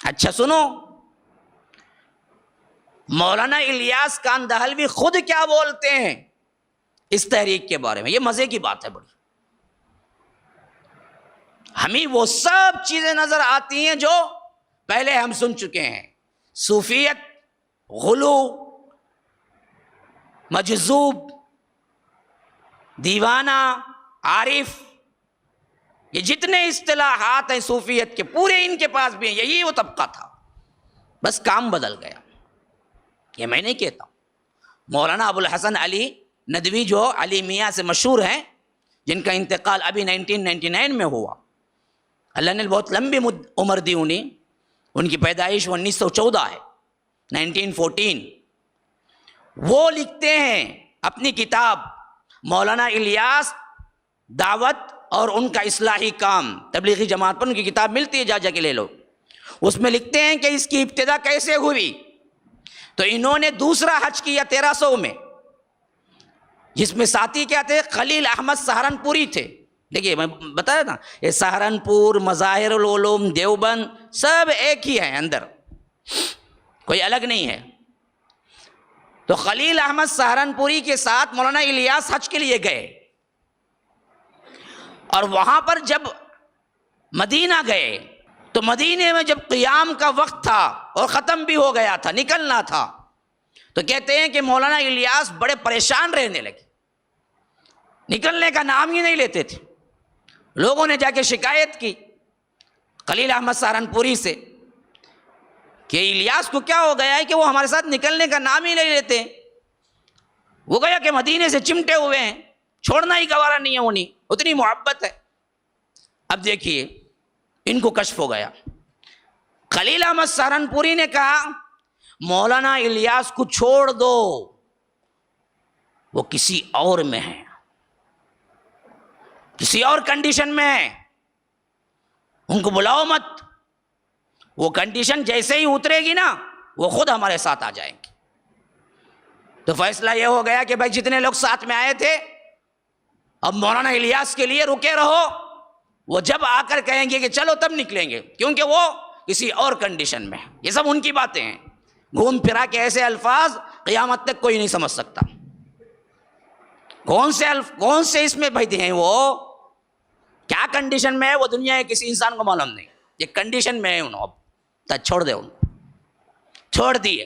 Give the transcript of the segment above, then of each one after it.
اچھا سنو، مولانا الیاس کان دہلوی خود کیا بولتے ہیں اس تحریک کے بارے میں، یہ مزے کی بات ہے بڑی. ہمیں وہ سب چیزیں نظر آتی ہیں جو پہلے ہم سن چکے ہیں. صوفیت، غلو، مجذوب، دیوانہ، عارف، یہ جتنے اصطلاحات ہیں صوفیت کے پورے ان کے پاس بھی ہیں. یہی وہ طبقہ تھا، بس کام بدل گیا. یہ میں نہیں کہتا. مولانا ابو الحسن علی ندوی جو علی میاں سے مشہور ہیں، جن کا انتقال ابھی 1999 میں ہوا، اللہ نے بہت لمبی عمر دی انہیں. ان کی پیدائش 1914 ہے، 1914. وہ لکھتے ہیں اپنی کتاب مولانا الیاس، دعوت اور ان کا اصلاحی کام، تبلیغی جماعت پر ان کی کتاب ملتی ہے، جا کے لے لو. اس میں لکھتے ہیں کہ اس کی ابتدا کیسے ہوئی. تو انہوں نے دوسرا حج کیا 1300 میں، جس میں ساتھی کیا تھے؟ خلیل احمد سہارنپوری تھے. دیکھیے میں بتایا تھا، یہ سہارنپور، مظاہر العلوم، دیوبند سب ایک ہی ہیں اندر، کوئی الگ نہیں ہے. تو خلیل احمد سہارنپوری کے ساتھ مولانا الیاس حج کے لیے گئے، اور وہاں پر جب مدینہ گئے تو مدینے میں جب قیام کا وقت تھا اور ختم بھی ہو گیا تھا، نکلنا تھا، تو کہتے ہیں کہ مولانا الیاس بڑے پریشان رہنے لگے، نکلنے کا نام ہی نہیں لیتے تھے. لوگوں نے جا کے شکایت کی خلیل احمد سہارنپوری سے کہ الیاس کو کیا ہو گیا ہے کہ وہ ہمارے ساتھ نکلنے کا نام ہی نہیں لیتے. وہ گیا کہ مدینے سے چمٹے ہوئے ہیں، چھوڑنا ہی گوارا نہیں ہے انہیں، اتنی محبت ہے. اب دیکھیے ان کو کشف ہو گیا. خلیل احمد سہارنپوری نے کہا مولانا الیاس کو چھوڑ دو، وہ کسی اور میں ہے، کسی اور کنڈیشن میں ہے، ان کو بلاؤ مت. وہ کنڈیشن جیسے ہی اترے گی نا وہ خود ہمارے ساتھ آ جائیں گے. تو فیصلہ یہ ہو گیا کہ بھائی جتنے لوگ ساتھ میں آئے تھے اب مولانا الیاس کے لیے رکے رہو، وہ جب آ کر کہیں گے کہ چلو تب نکلیں گے، کیونکہ وہ کسی اور کنڈیشن میں ہے. یہ سب ان کی باتیں ہیں، گھوم پھرا کے ایسے الفاظ قیامت تک کوئی نہیں سمجھ سکتا. کون سے اس میں بھائی ہیں، وہ کیا کنڈیشن میں ہے وہ دنیا کے کسی انسان کو معلوم نہیں. یہ کنڈیشن میں ہے انہوں، اب چھوڑ دے، ان چھوڑ دیے.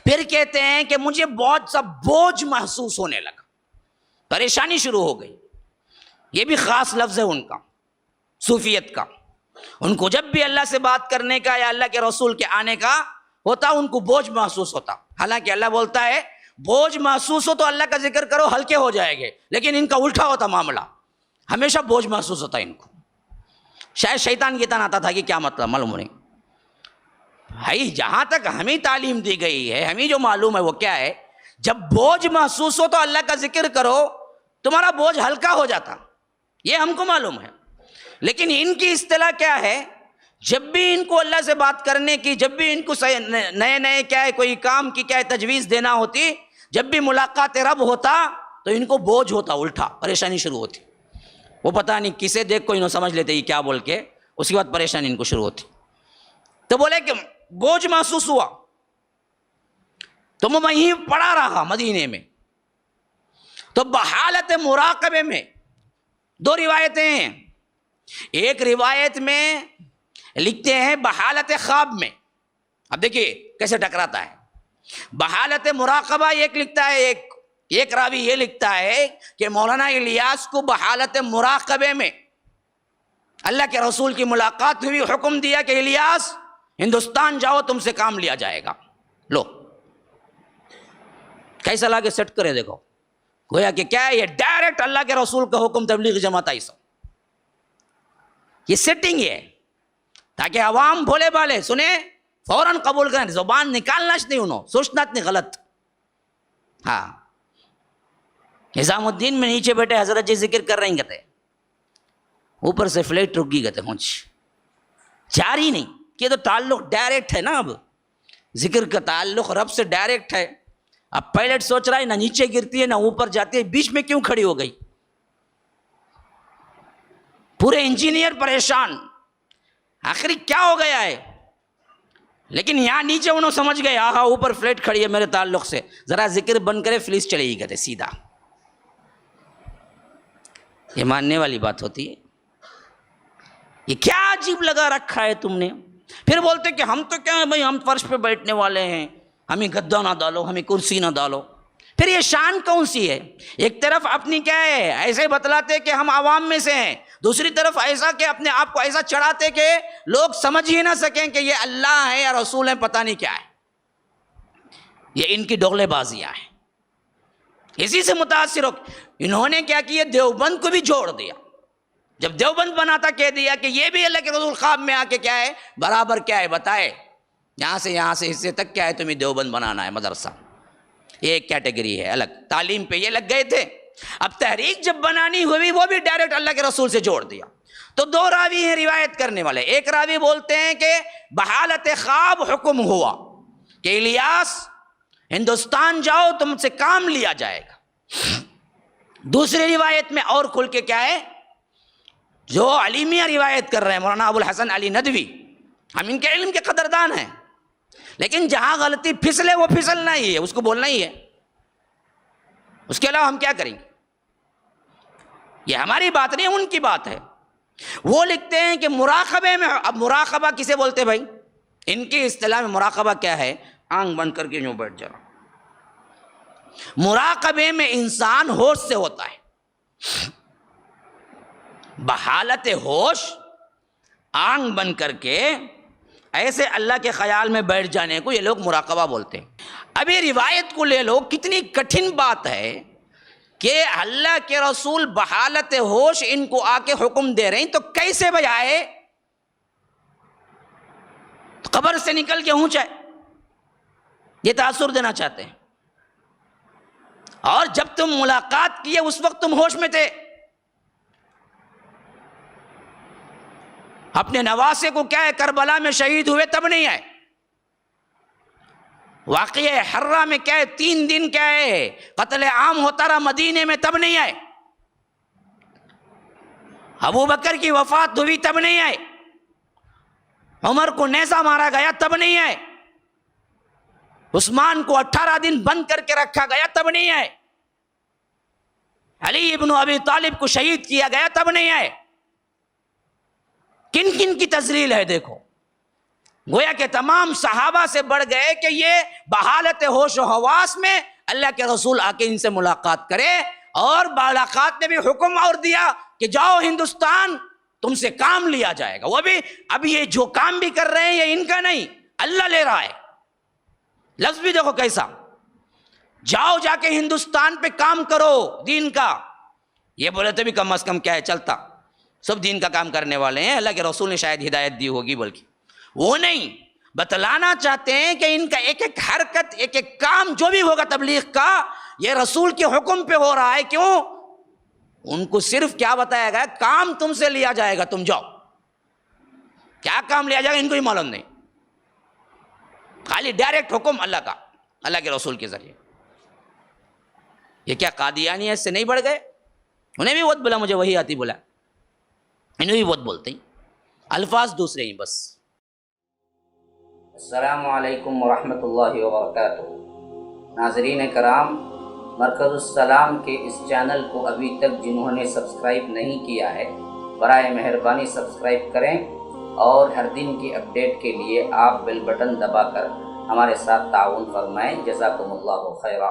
پھر کہتے ہیں کہ مجھے بہت سا بوجھ محسوس ہونے لگا، پریشانی شروع ہو گئی. یہ بھی خاص لفظ ہے ان کا، صوفیت کا. ان کو جب بھی اللہ سے بات کرنے کا یا اللہ کے رسول کے آنے کا ہوتا ان کو بوجھ محسوس ہوتا. حالانکہ اللہ بولتا ہے بوجھ محسوس ہو تو اللہ کا ذکر کرو ہلکے ہو جائے گے، لیکن ان کا الٹا ہوتا معاملہ، ہمیشہ بوجھ محسوس ہوتا ان کو. شاید شیطان کی طرح آتا تھا کہ کیا مطلب معلوم نہیں. بھائی جہاں تک ہمیں تعلیم دی گئی ہے، ہمیں جو معلوم ہے وہ کیا ہے، جب بوجھ محسوس ہو تو اللہ کا ذکر کرو، تمہارا بوجھ ہلکا ہو جاتا، یہ ہم کو معلوم ہے. لیکن ان کی اصطلاح کیا ہے، جب بھی ان کو اللہ سے بات کرنے کی، جب بھی ان کو نئے کیا ہے کوئی کام کی کیا ہے تجویز دینا ہوتی، جب بھی ملاقات رب ہوتا تو ان کو بوجھ ہوتا، الٹا پریشانی شروع ہوتی. وہ پتہ نہیں کسے دیکھ کو انہوں سمجھ لیتے یہ کیا بول کے، اس کے بعد پریشانی ان کو شروع ہوتی. تو بولے کہ بوجھ محسوس ہوا تو میں وہیں پڑا رہا مدینے میں. تو بحالت مراقبے میں دو روایتیں ہیں. ایک روایت میں لکھتے ہیں بحالت خواب میں. اب دیکھیے کیسے ٹکراتا ہے. بحالت مراقبہ ایک لکھتا ہے، ایک راوی یہ لکھتا ہے کہ مولانا الیاس کو بحالت مراقبے میں اللہ کے رسول کی ملاقات ہوئی، حکم دیا کہ الیاس ہندوستان جاؤ، تم سے کام لیا جائے گا. لو کیسا لا کے سیٹ کرے، دیکھو گویا کہ کیا ہے، یہ ڈائریکٹ اللہ کے رسول کا حکم تبلیغ جماعت آئی سب. یہ سیٹنگ ہے تاکہ عوام بھولے بالے سنے فوراً قبول کریں، زبان نکالنا نہیں، انہوں سوچنا نہیں غلط. ہاں نظام الدین میں نیچے بیٹھے حضرت جی ذکر کر رہے ہیں، کہتے اوپر سے فلیٹ رک گئی، کہتے مجھ جاری نہیں، کہ تو تعلق ڈائریکٹ ہے نا. اب ذکر کا تعلق رب سے ڈائریکٹ ہے. اب پائلٹ سوچ رہا ہے نہ نیچے گرتی ہے نہ اوپر جاتی ہے، بیچ میں کیوں کھڑی ہو گئی. پورے انجینئر پریشان. آخری کیا ہو گیا ہے. لیکن یہاں نیچے انہوں سمجھ گئے آہا اوپر فلیٹ کھڑی ہے میرے تعلق سے, ذرا ذکر بند کرے فلیس چلے ہی گئے سیدھا. یہ ماننے والی بات ہوتی ہے. یہ کیا عجیب لگا رکھا ہے تم نے. پھر بولتے کہ ہم تو کیا ہے بھائی, ہم فرش پہ بیٹھنے والے ہیں, ہمیں گدا نہ ڈالو, ہمیں کرسی نہ ڈالو. پھر یہ شان کون سی ہے؟ ایک طرف اپنی کیا ہے ایسے بتلاتے کہ ہم عوام میں سے ہیں, دوسری طرف ایسا کہ اپنے آپ کو ایسا چڑھاتے کہ لوگ سمجھ ہی نہ سکیں کہ یہ اللہ ہے یا رسول ہیں, پتہ نہیں کیا ہے. یہ ان کی ڈوغلے بازیاں ہیں. اسی سے متاثر ہو انہوں نے کیا کیا, دیوبند کو بھی جوڑ دیا. جب دیوبند بناتا کہہ دیا کہ یہ بھی اللہ کے رسول خواب میں آ کے کیا ہے برابر کیا ہے بتائے, یہاں سے حصے تک کیا ہے تمہیں دیوبند بنانا ہے مدرسہ. یہ ایک کیٹیگری ہے الگ, تعلیم پہ یہ لگ گئے تھے. اب تحریک جب بنانی ہوئی وہ بھی ڈائریکٹ اللہ کے رسول سے جوڑ دیا. تو دو راوی ہیں روایت کرنے والے. ایک راوی بولتے ہیں کہ بحالت خواب حکم ہوا کہ الیاس ہندوستان جاؤ, تم سے کام لیا جائے گا. دوسری روایت میں اور کھل کے کیا ہے, جو علی میاں روایت کر رہے ہیں مولانا ابو الحسن علی ندوی, ہم ان کے علم کے قدردان ہیں, لیکن جہاں غلطی پھسلے وہ پھسلنا ہی ہے, اس کو بولنا ہی ہے. اس کے علاوہ ہم کیا کریں گے؟ یہ ہماری بات نہیں, ان کی بات ہے. وہ لکھتے ہیں کہ مراقبے میں, اب مراقبہ کسے بولتے بھائی؟ ان کی اصطلاح میں مراقبہ کیا ہے, آنکھ بند کر کے یوں بیٹھ جانا. مراقبے میں انسان ہوش سے ہوتا ہے. بحالت ہوش آنکھ بند کر کے ایسے اللہ کے خیال میں بیٹھ جانے کو یہ لوگ مراقبہ بولتے ہیں. اب یہ روایت کو لے لو, کتنی کٹھن بات ہے کہ اللہ کے رسول بحالت ہوش ان کو آ کے حکم دے رہے ہیں, تو کیسے بجائے قبر سے نکل کے اونچا ہے, یہ تاثر دینا چاہتے ہیں. اور جب تم ملاقات کیے اس وقت تم ہوش میں تھے. اپنے نواسے کو کیا ہے کربلا میں شہید ہوئے تب نہیں آئے. واقعہ حرہ میں کیا ہے 3 دن کیا ہے قتل عام ہوتا رہا مدینے میں, تب نہیں آئے. ابو بکر کی وفات ہوئی تب نہیں آئے. عمر کو نیزہ مارا گیا تب نہیں آئے. عثمان کو 18 دن بند کر کے رکھا گیا تب نہیں آئے. علی ابن ابی طالب کو شہید کیا گیا تب نہیں آئے. کن کن کی تذلیل ہے دیکھو. گویا کہ تمام صحابہ سے بڑھ گئے کہ یہ بحالت ہوش و حواس میں اللہ کے رسول آ کے ان سے ملاقات کرے, اور ملاقات نے بھی حکم اور دیا کہ جاؤ ہندوستان, تم سے کام لیا جائے گا. وہ بھی اب یہ جو کام بھی کر رہے ہیں یہ ان کا نہیں, اللہ لے رہا ہے. لفظ بھی دیکھو کیسا, جاؤ جا کے ہندوستان پہ کام کرو دین کا. یہ بولے تو بھی کم از کم کیا ہے چلتا, سب دین کا کام کرنے والے ہیں, اللہ کے رسول نے شاید ہدایت دی ہوگی, بلکہ وہ نہیں بتلانا چاہتے ہیں کہ ان کا ایک ایک حرکت ایک ایک کام جو بھی ہوگا تبلیغ کا یہ رسول کے حکم پہ ہو رہا ہے. کیوں؟ ان کو صرف کیا بتایا گیا, کام تم سے لیا جائے گا, تم جاؤ. کیا کام لیا جائے گا ان کو ہی معلوم نہیں, خالی ڈائریکٹ حکم اللہ کا, اللہ کے رسول کے ذریعے. یہ کیا قادیانی اس سے نہیں بڑھ گئے؟ انہیں بھی بہت بولا, مجھے وہی آتی بولا, انہیں بھی بہت بولتے ہیں, الفاظ دوسرے ہی بس. السلام علیکم ورحمۃ اللہ وبرکاتہ. ناظرین کرام, مرکز السلام کے اس چینل کو ابھی تک جنہوں نے سبسکرائب نہیں کیا ہے برائے مہربانی سبسکرائب کریں, اور ہر دن کی اپڈیٹ کے لیے آپ بیل بٹن دبا کر ہمارے ساتھ تعاون فرمائیں. جزاکم اللہ خیرا.